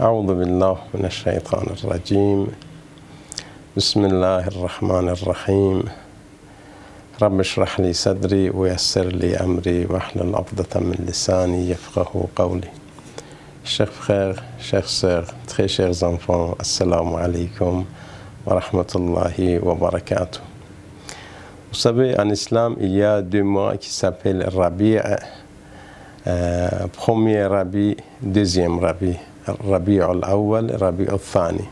أعوذ بالله من الشيطان الرجيم. بسم الله الرحمن الرحيم. رب اشرح لي صدري ويسر لي أمري واحلل عقدة من لساني يفقه قولي. Chers frères, chères sœurs, très chers enfants, assalamu alaikum wa rahmatullahi wa barakatuh. Vous savez, en islam, il y a 2 mois qui s'appellent Rabi', premier Rabi, deuxième Rabi, Rabi al-Awwal, Rabi al-Thani.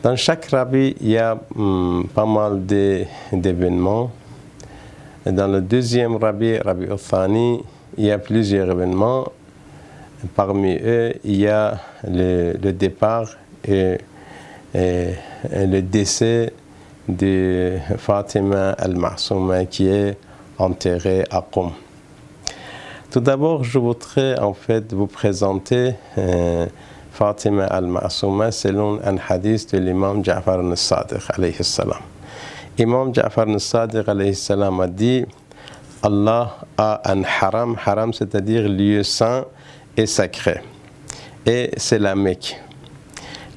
Dans chaque Rabi, il y a pas mal d'événements. Dans le deuxième Rabi, Rabi al-Thani, il y a plusieurs événements. Parmi eux, il y a le départ et le décès de Fatima al-Ma'souma qui est enterrée à Qom. Tout d'abord, je voudrais en fait vous présenter Fatima al-Ma'souma selon un hadith de l'imam Ja'far al-Sadiq alayhi salam. Imam Ja'far al-Sadiq alayhi salam a dit: Allah a un haram, haram c'est-à-dire lieu saint et sacré, et c'est la Mecque.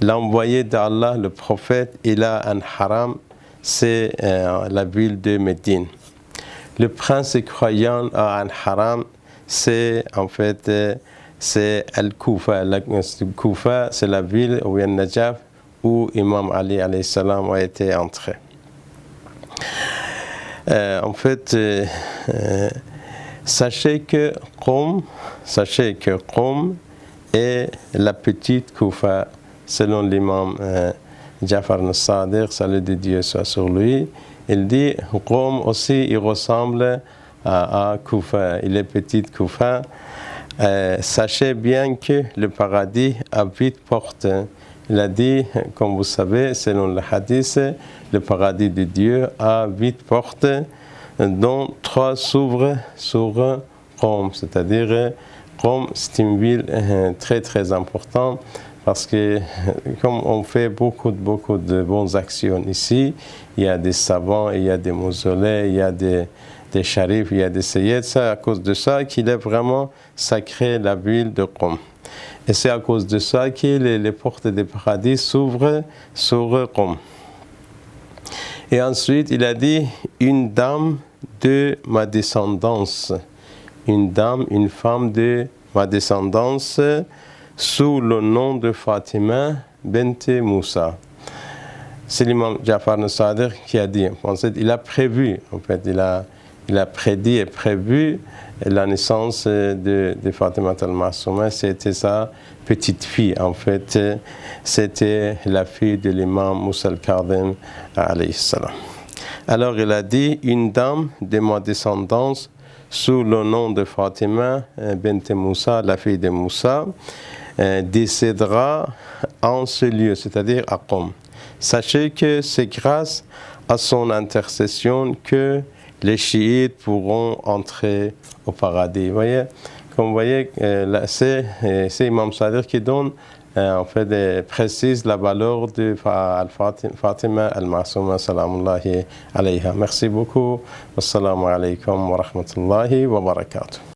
L'envoyé d'Allah, le prophète, il a un haram, c'est la ville de Médine. Le prince croyant a un haram, c'est en fait c'est Al-Koufa. Al-Koufa, c'est la ville où il y a Najaf, où Imam Ali alayhi salam a été entré. En fait, sachez que Qom est la petite Koufa, selon l'imam Ja'far al-Sadiq, salut de Dieu soit sur lui. Il dit Qom aussi, il ressemble à Koufa, il est petite Koufa. Sachez bien que le paradis a 8 portes. Il a dit, comme vous savez, selon le hadith, le paradis de Dieu a 8 portes, dont 3 s'ouvrent sur Qom, c'est-à-dire Qom, c'est une ville très très importante parce que comme on fait beaucoup de bonnes actions ici, il y a des savants, il y a des mausolées, il y a des sharifs, il y a des seyyids, c'est à cause de ça qu'il est vraiment sacré la ville de Qom. Et c'est à cause de ça que les portes du paradis s'ouvrent sur Qom. Et ensuite, il a dit une dame de ma descendance, une femme de ma descendance, sous le nom de Fatima bint Moussa. C'est l'imam Ja'far al-Sadiq qui a dit. En fait, il a prévu, en fait, il a prédit et prévu la naissance de Fatima al-Ma'souma. C'était sa petite fille, en fait. C'était la fille de l'imam Moussa al-Kadhim alayhi salam. Alors il a dit une dame de ma descendance sous le nom de Fatima bint Moussa, la fille de Moussa, décédera en ce lieu, c'est-à-dire à Qom. Sachez que c'est grâce à son intercession que les chiites pourront entrer au paradis. Vous voyez, comme vous voyez, c'est Imam Sadiq qui donne, en fait, précise la valeur de Fatima al-Ma'souma salamullahi alayha. Merci beaucoup. Wassalamu alaikum wa rahmatullahi wa barakatuh.